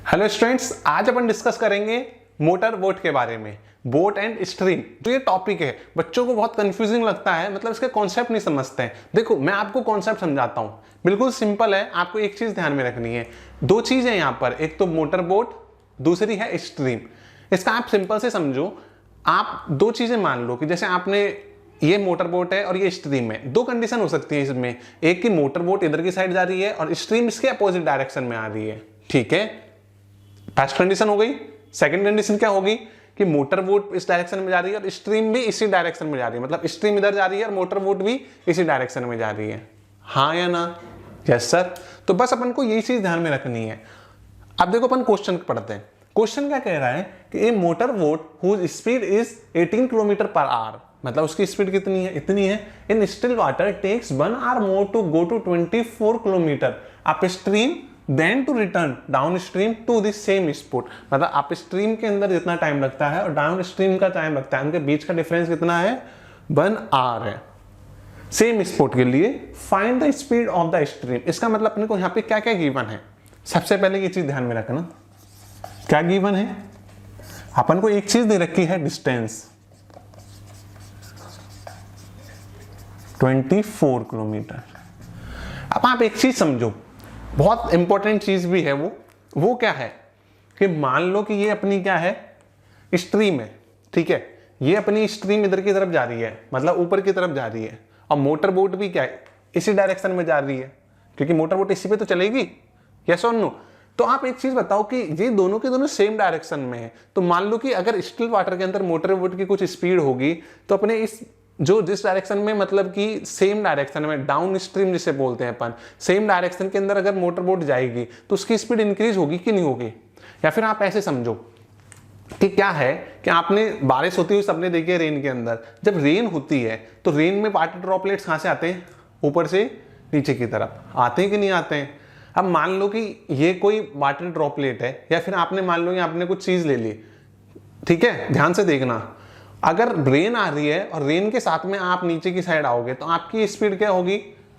Hello students, आज अपन discuss करेंगे motor boat के बारे में। बोट एंड स्ट्रीम जो ये टॉपिक है बच्चों को बहुत कंफ्यूजिंग लगता है, मतलब इसके कॉन्सेप्ट नहीं समझते हैं। देखो मैं आपको कॉन्सेप्ट समझाता हूँ, बिल्कुल सिंपल है। आपको एक चीज ध्यान में रखनी है, दो चीजें यहाँ पर, एक तो मोटर बोट, दूसरी है स्ट्रीम। इसका आप सिंपल से समझो, आप दो चीजें मान लो कि जैसे आपने ये मोटर बोट है और ये स्ट्रीम है। दो कंडीशन हो सकती है इसमें, एक की मोटर बोट इधर की साइड जा रही है और स्ट्रीम इसके अपोजिट डायरेक्शन में आ रही है। ठीक है, फर्स्ट कंडीशन हो गई। सेकंड कंडीशन क्या होगी कि मोटर बोट इस डायरेक्शन में जा रही है और स्ट्रीम भी इसी डायरेक्शन में जा रही है, मतलब स्ट्रीम इधर जा रही है और मोटर बोट भी इसी डायरेक्शन में जा रही है। हाँ या ना? Yes sir. तो बस अपन को यही चीज ध्यान में रखनी है। अब देखो अपन क्वेश्चन पढ़ते हैं। क्वेश्चन क्या कह रहा है कि a motor boat whose speed is 18 kilometre per hour, मतलब उसकी स्पीड कितनी है? इतनी है। In still water takes 1 hour more to go to 24 kilometre up stream then to return down stream to the same spot. मतलब upstream के अंदर जितना टाइम लगता है और डाउन स्ट्रीम का टाइम लगता है, उनके बीच का डिफरेंस कितना है? 1 आवर है। सेम स्पॉट के लिए find the speed of the stream. इसका मतलब अपने को यहाँ पे क्या क्या गिवन है, सबसे पहले ये चीज ध्यान में रखना। क्या गिवन है? अपन को एक चीज दे रखी है, डिस्टेंस 24 किलोमीटर। अब आप एक चीज समझो, बहुत इंपॉर्टेंट चीज भी है वो क्या है कि मान लो कि ये अपनी क्या है? स्ट्रीम है। ठीक है, ये अपनी स्ट्रीम इधर की तरफ जा रही है, मतलब ऊपर की तरफ जा रही है, और मोटर बोट भी क्या है? इसी डायरेक्शन में जा रही है, क्योंकि मोटर बोट इसी पे तो चलेगी। यस और नो? तो आप एक चीज बताओ कि ये दोनों के दोनों सेम डायरेक्शन में है, तो मान लो कि अगर स्टिल वाटर के अंदर मोटर बोट की कुछ स्पीड होगी, तो अपने इस जो जिस डायरेक्शन में, मतलब कि सेम डायरेक्शन में, डाउन स्ट्रीम जिसे बोलते हैं अपन, सेम डायरेक्शन के अंदर अगर मोटर बोट जाएगी तो उसकी स्पीड इंक्रीज होगी कि नहीं होगी? या फिर आप ऐसे समझो कि क्या है कि आपने बारिश होती हुई सबने देखी है रेन के अंदर। जब रेन होती है तो रेन में वाटर ड्रॉपलेट्स कहां से आते हैं? ऊपर से नीचे की तरफ आते हैं कि नहीं आते हैं? अब मान लो कि ये कोई वाटर ड्रॉपलेट है, या फिर आपने मान लो कि आपने कुछ चीज ले ली। ठीक है, ध्यान से देखना, अगर रेन आ रही है और रेन के साथ में आप नीचे की साइड आओगे तो आपकी स्पीड क्या होगी?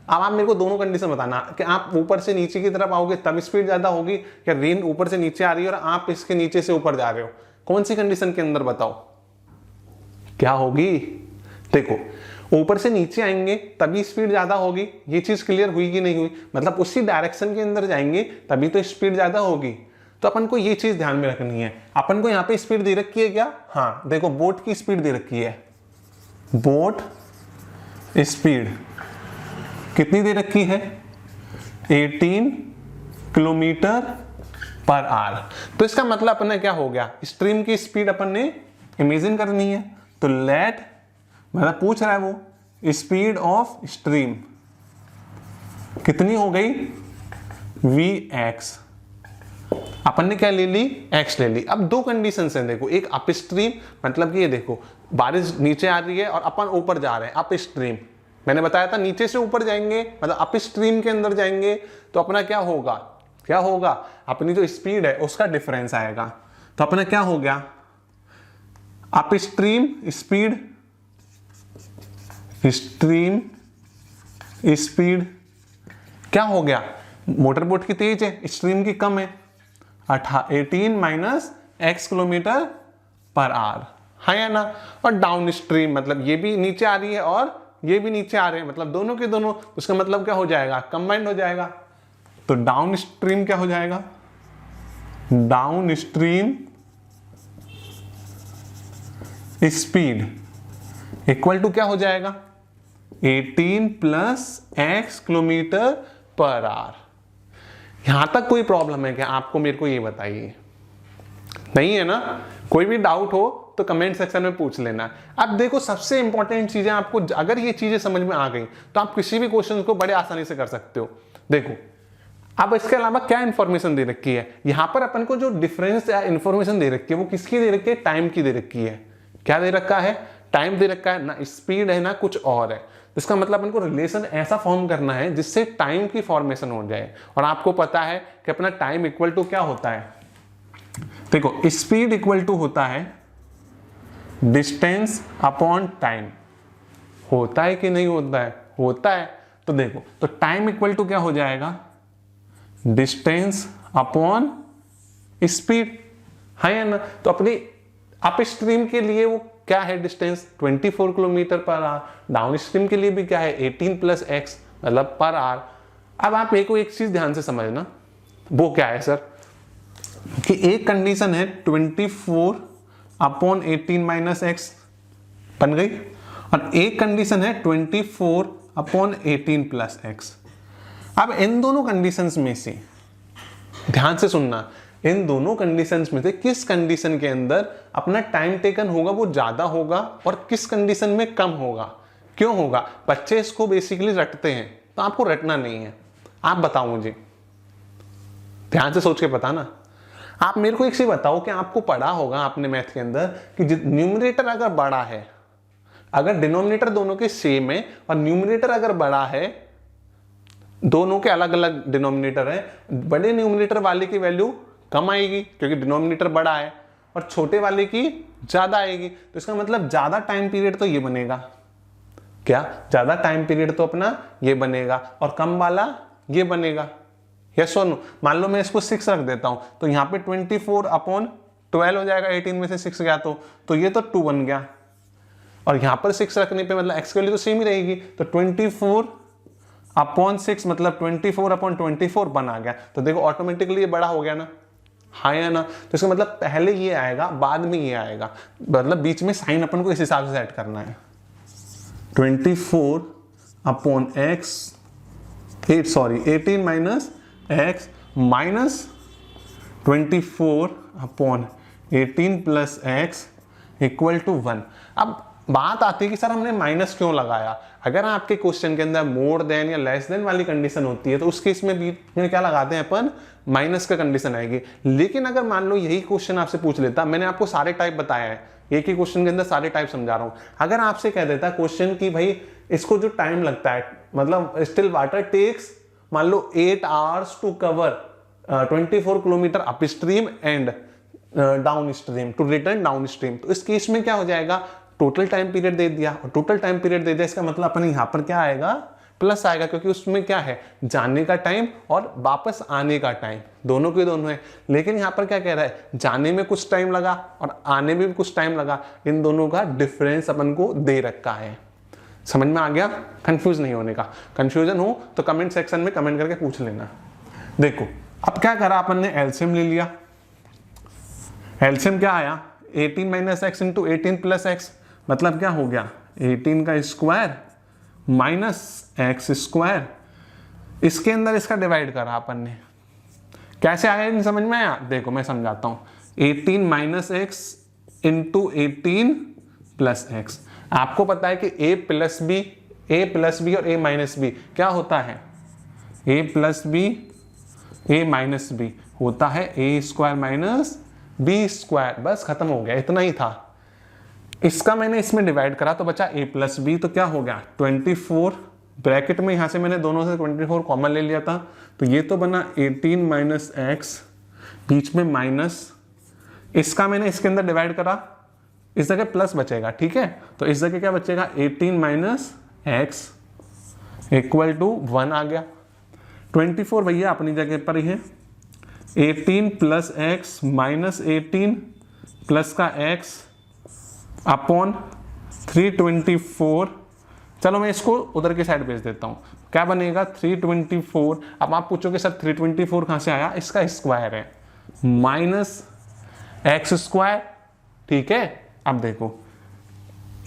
अब आप मेरे को दोनों कंडीशन बताना कि आप ऊपर से नीचे की तरफ आओगे तब स्पीड ज्यादा होगी, या रेन ऊपर से नीचे आ रही है और आप इसके नीचे से ऊपर जा रहे हो, कौन सी कंडीशन के अंदर बताओ क्या होगी? देखो, ऊपर से नीचे आएंगे तभी स्पीड ज्यादा होगी। ये चीज क्लियर हुई कि नहीं हुई? मतलब उसी डायरेक्शन के अंदर जाएंगे तभी तो स्पीड ज्यादा होगी। तो अपन को ये चीज ध्यान में रखनी है। अपन को यहाँ पे स्पीड दे रखी है क्या? हाँ, देखो बोट की स्पीड दे रखी है। बोट स्पीड कितनी दे रखी है? 18 किलोमीटर पर आवर। तो इसका मतलब अपने क्या हो गया? स्ट्रीम की स्पीड अपन ने इमेजिन करनी है, तो लेट, मतलब पूछ रहा है वो स्पीड ऑफ स्ट्रीम कितनी हो गई? Vx। अपन ने क्या ले ली? x ले ली। अब दो कंडीशंस हैं, देखो, एक अप स्ट्रीम, मतलब कि ये देखो बारिश नीचे आ रही है और अपन ऊपर जा रहे हैं, अप स्ट्रीम। मैंने बताया था नीचे से ऊपर जाएंगे, मतलब अप स्ट्रीम के अंदर जाएंगे तो अपना क्या होगा? क्या होगा? अपनी जो स्पीड है उसका डिफरेंस आएगा। तो अपना क्या हो गया? Up stream speed, stream speed क्या हो गया? मोटर बोट की तेज है, स्ट्रीम की कम है, 18 minus x kilometre per our. हाँ या ना? और डाउन स्ट्रीम, मतलब ये भी नीचे आ रही है और ये भी नीचे आ रहे हैं, मतलब दोनों के दोनों, उसका मतलब क्या हो जाएगा? कंबाइंड हो जाएगा। तो डाउन स्ट्रीम क्या हो जाएगा? Down stream speed equal to क्या हो जाएगा? 18 plus x kilometre per hour. यहां तक कोई प्रॉब्लम है क्या? आपको मेरे को ये बताइए। नहीं है ना? कोई भी डाउट हो तो कमेंट सेक्शन में पूछ लेना। अब देखो, सबसे इंपॉर्टेंट चीजें आपको, अगर ये चीजें समझ में आ गई तो आप किसी भी क्वेश्चन को बड़े आसानी से कर सकते हो। देखो, अब इसके अलावा क्या इंफॉर्मेशन दे रखी है यहां पर? अपन को जो डिफरेंस या इंफॉर्मेशन दे रखी है वो किसकी दे रखी है? टाइम की दे रखी है। क्या दे रखा है? टाइम दे रखा है ना, स्पीड है ना कुछ और है। इसका मतलब इनको रिलेशन ऐसा फॉर्म करना है जिससे टाइम की फॉर्मेशन हो जाए। और आपको पता है कि अपना टाइम इक्वल टू क्या होता है? देखो, स्पीड इक्वल टू होता है डिस्टेंस अपॉन टाइम। होता है कि नहीं होता है? होता है। तो देखो, तो टाइम इक्वल टू क्या हो जाएगा? डिस्टेंस अपॉन स्पीड है या ना। तो अपनी अप स्ट्रीम के लिए वो क्या है distance 24 kilometre per our, down stream के लिए भी क्या है 18 + x मतलब पर आवर। अब आप मेरे को एक चीज ध्यान से समझना, वो क्या है सर कि एक कंडीशन है 24/18 - x बन गई, और एक कंडीशन है 24/18 + x। अब इन दोनों कंडीशंस में से ध्यान से सुनना, इन दोनों कंडीशंस में से किस कंडीशन के अंदर अपना टाइम टेकन होगा वो ज्यादा होगा और किस कंडीशन में कम होगा। क्यों होगा? बच्चे इसको बेसिकली रटते हैं, तो आपको रटना नहीं है। आप बताओ मुझे, ध्यान से सोच के बताना। आप मेरे को एक चीज बताओ कि आपको पढ़ा होगा आपने मैथ के अंदर कि न्यूमरेटर अगर बड़ा है, अगर डिनोमिनेटर दोनों के सेम है और न्यूमरेटर अगर बड़ा है, दोनों के अलग अलग डिनोमिनेटर है, बड़े न्यूमरेटर वाले की वैल्यू कम आएगी क्योंकि डिनोमिनेटर बड़ा है, और छोटे वाले की ज्यादा आएगी। तो इसका मतलब ज्यादा टाइम पीरियड तो ये बनेगा, क्या ज्यादा टाइम पीरियड तो अपना ये बनेगा और कम वाला ये बनेगा। यस और नो? मान लो मैं इसको 6 रख देता हूं, तो यहाँ पे 24/12 हो जाएगा, 18 में से 6 गया तो ये तो 2 बन गया, और यहां पर 6 रखने पे मतलब x की वैल्यू तो सेम ही रहेगी, तो 24/6 मतलब 24/24 बन आ गया। तो देखो ऑटोमेटिकली ये बड़ा हो गया ना, हाँ या ना। तो इसका मतलब पहले ये आएगा बाद में ये आएगा, मतलब बीच में साइन अपन को इस हिसाब से सेट करना है। 18 - x माइनस 24/18 + x = 1। अब बात आती है कि सर हमने माइनस क्यों लगाया। अगर आपके क्वेश्चन के अंदर मोर देन या लेस देन वाली कंडीशन होती है तो उस केस में बीच में क्या लगाते हैं अपन, माइनस का कंडीशन आएगी। लेकिन अगर मान लो यही क्वेश्चन आपसे पूछ लेता, मैंने आपको सारे टाइप बताया है, एक ही क्वेश्चन के अंदर सारे टाइप समझा रहा हूं। अगर आपसे कह देता क्वेश्चन की भाई इसको जो टाइम लगता है, मतलब स्टिल वाटर टेक्स मान लो 8 hours to cover 24 kilometre up stream and down stream to return down stream, तो इस केस में क्या हो जाएगा, टोटल टाइम पीरियड दे दिया, और टोटल टाइम पीरियड दे दिया इसका मतलब अपन यहां पर क्या आएगा, प्लस आएगा, क्योंकि उसमें क्या है जाने का टाइम और वापस आने का टाइम दोनों के दोनों है। लेकिन यहां पर क्या कह रहा है, जाने में कुछ टाइम लगा और आने में भी कुछ टाइम लगा, इन दोनों का डिफरेंस अपन को दे रखा है। समझ में आ गया? कंफ्यूज नहीं होने का। कंफ्यूजन हो तो कमेंट सेक्शन में कमेंट करके पूछ लेना। देखो अब क्या करा अपन ने, एलसीएम ले लिया। एलसीएम क्या आया, 18 - x × 18 + x, मतलब क्या हो गया 18 का स्क्वायर माइनस x²। इसके अंदर इसका डिवाइड करा अपन ने, कैसे आया नहीं समझ में आया? देखो मैं समझाता हूं। 18 - x × 18 + x, आपको पता है कि a + b और a - b क्या होता है, a + b a - b होता है a² - b²। बस खत्म हो गया, इतना ही था। इसका मैंने इसमें डिवाइड करा तो बचा a + b, तो क्या हो गया 24 ब्रैकेट में, यहां से मैंने दोनों से 24 कॉमन ले लिया था, तो ये तो बना 18 - x, बीच में माइनस, इसका मैंने इसके अंदर डिवाइड करा, इस जगह प्लस बचेगा, ठीक है। तो इस जगह क्या बचेगा 18 - x = 1 आ गया। 24 भैया अपनी जगह पर ही है, 18 + x माइनस 18 प्लस का x अपॉन 324। चलो मैं इसको उधर के साइड भेज देता हूं, क्या बनेगा 324। अब आप पूछोगे सर 324 कहां से आया, इसका स्क्वायर है माइनस x², ठीक है। अब देखो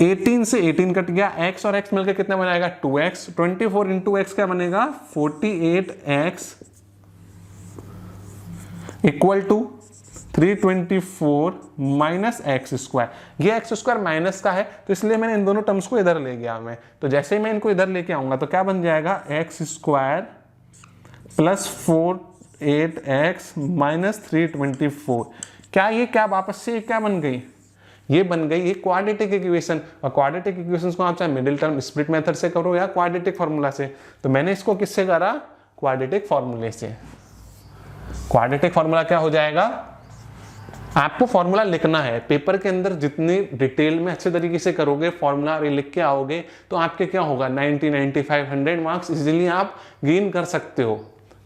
18 से 18 कट गया, x और x मिलकर कितना बनाएगा 2x, 24 × x क्या बनेगा 48x = 324 माइनस x²। ये x² माइनस का है तो इसलिए मैंने इन दोनों टर्म्स को इधर ले गया मैं। तो जैसे ही मैं इनको इधर लेके आऊंगा तो क्या बन जाएगा x² + 48x - 324। क्या ये क्या वापस से क्या बन गई, ये बन गई एक क्वाड्रेटिक इक्वेशन। और क्वाड्रेटिक इक्वेशंस को आप चाहे मिडिल टर्म स्प्लिट मेथड से करो या क्वाड्रेटिक फार्मूला से, तो मैंने इसको किससे करा, क्वाड्रेटिक फार्मूले से। क्वाड्रेटिक फार्मूला क्या हो जाएगा, आपको फॉर्मूला लिखना है पेपर के अंदर, जितनी डिटेल में अच्छे तरीके से करोगे फॉर्मूला लिख के आओगे तो आपके क्या होगा 90, 95, 100 मार्क्स इजीली आप गेन कर सकते हो।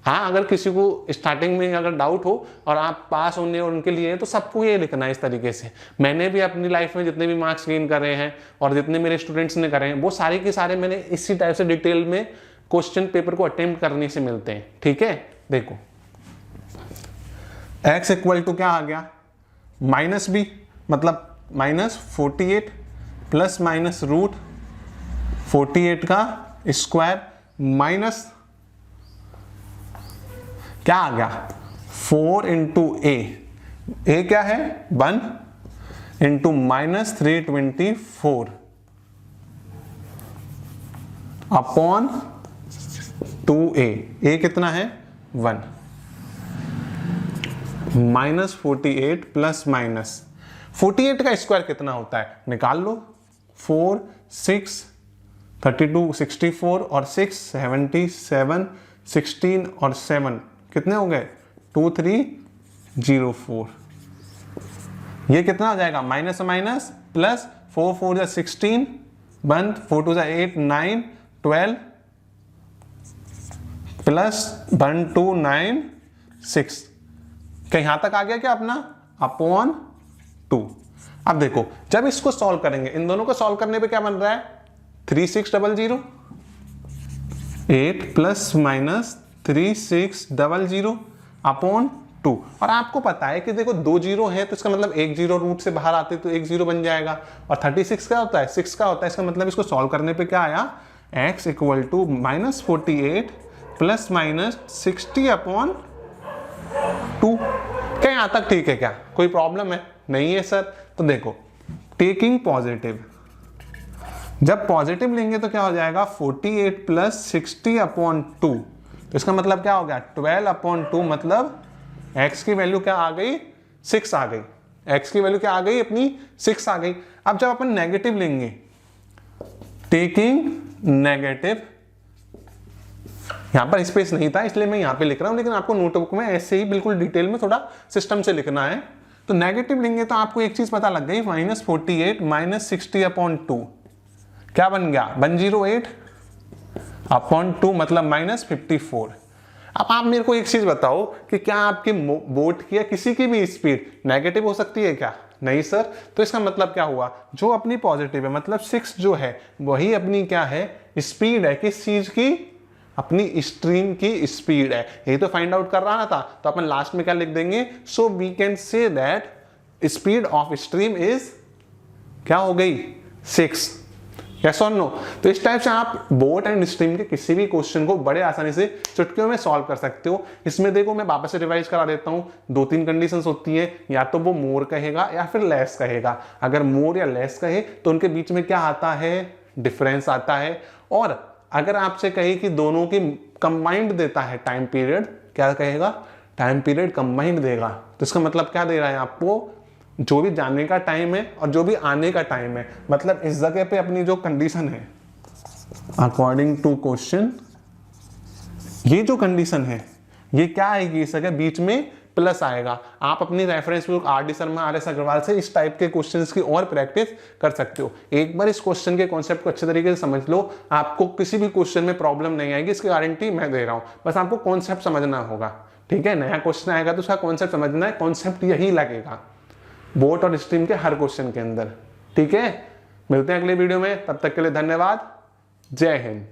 हाँ, अगर किसी को स्टार्टिंग में अगर डाउट हो और आप पास होने और उनके लिए तो सबको ये लिखना है इस तरीके से। मैंने भी अपनी लाइफ में जितने भी मार्क्स गेन करे हैं और जितने मेरे स्टूडेंट्स ने करे हैं वो सारे के सारे मैंने इसी टाइप से डिटेल में क्वेश्चन पेपर को अटेम्प्ट करने से मिलते हैं। ठीक है, देखो x इक्वल टू क्या आ गया, माइनस बी, मतलब -48 प्लस माइनस रूट 48 का स्क्वायर माइनस क्या आ गया 4 इंटू ए क्या है 1 इंटू -324 अपॉन 2a, ए कितना है 1, -48 प्लस माइनस 48 का स्क्वायर कितना होता है निकाल लो, 4 6 32 64 और 6 77 16 और 7 कितने हो गए 2304। ये कितना हो जाएगा माइनस माइनस प्लस 4 4 जा 16 1 4 2 जा 8 9 12 प्लस 1 2 9 6, क्या यहां तक आ गया क्या अपना अपॉन 2। अब देखो जब इसको सॉल्व करेंगे, इन दोनों को सॉल्व करने पे क्या बन रहा है 3600 8 प्लस माइनस 3600 अपॉन 2। और आपको पता है कि देखो 2 जीरो है तो इसका मतलब 1 जीरो रूट से बाहर आते तो 1 जीरो बन जाएगा, और 36 क्या होता है 6 का होता है। इसका मतलब इसको सॉल्व करने पे क्या आया x equal to -48 plus minus 60 upon 2। क्या यहां तक ठीक है, क्या कोई प्रॉब्लम है नहीं है सर। तो देखो टेकिंग पॉजिटिव, जब पॉजिटिव लेंगे तो क्या हो जाएगा 48 प्लस 60 अपॉन 2, तो इसका मतलब क्या हो गया 12 अपॉन 2, मतलब x की वैल्यू क्या आ गई 6 आ गई, x की वैल्यू क्या आ गई अपनी 6 आ गई। अब जब अपन नेगेटिव लेंगे, टेकिंग नेगेटिव, यहां पर स्पेस नहीं था इसलिए मैं यहां पे लिख रहा हूं, लेकिन आपको नोटबुक में ऐसे ही बिल्कुल डिटेल में थोड़ा सिस्टम से लिखना है। तो नेगेटिव लेंगे तो आपको एक चीज पता लग गई, -48 माइनस 60 अपॉन 2 क्या बन गया 108 अपॉन 2, मतलब -54। अब आप मेरे को एक चीज बताओ कि क्या आपके बोर्ड की या किसी की भी स्पीड नेगेटिव हो सकती है क्या, नहीं सर। तो इसका मतलब क्या हुआ, जो अपनी पॉजिटिव है मतलब 6 जो है वही अपनी क्या है स्पीड है, किस चीज की अपनी स्ट्रीम की स्पीड है। यही तो फाइंड आउट कर रहा था, तो अपन लास्ट में क्या लिख देंगे, so we can say that speed of stream is क्या हो गई 6, यस और नो। तो इस टाइप से आप बोट एंड स्ट्रीम के किसी भी क्वेश्चन को बड़े आसानी से चुटकियों में सॉल्व कर सकते हो। इसमें देखो मैं वापस से रिवाइज करा देता हूं, 2-3 कंडीशंस होती है, या तो वो मोर कहेगा या फिर लेस कहेगा। अगर मोर या लेस कहे तो उनके बीच में क्या आता है डिफरेंस आता है, और अगर आपसे कहे कि दोनों की कंबाइंड देता है टाइम पीरियड, क्या कहेगा टाइम पीरियड कंबाइंड देगा। तो इसका मतलब क्या दे रहा है आपको, जो भी जाने का टाइम है और जो भी आने का टाइम है, मतलब इस जगह पे अपनी जो कंडीशन है अकॉर्डिंग टू क्वेश्चन, ये जो कंडीशन है ये क्या आएगी इस जगह बीच में प्लस आएगा। आप अपनी reference book R D Sharma RS Agarwal से इस टाइप के क्वेश्चंस की और प्रैक्टिस कर सकते हो। एक बार इस क्वेश्चन के कॉन्सेप्ट को अच्छे तरीके से समझ लो, आपको किसी भी क्वेश्चन में प्रॉब्लम नहीं आएगी, इसकी गारंटी मैं दे रहा हूं। बस आपको कॉन्सेप्ट समझना होगा, ठीक है। नया क्वेश्चन आएगा तो उसका कॉन्सेप्ट समझना है, कॉन्सेप्ट यही लगेगा बोट और स्ट्रीम के हर क्वेश्चन के अंदर, ठीक है। मिलते हैं अगले वीडियो में, तब तक के लिए धन्यवाद, जय हिंद।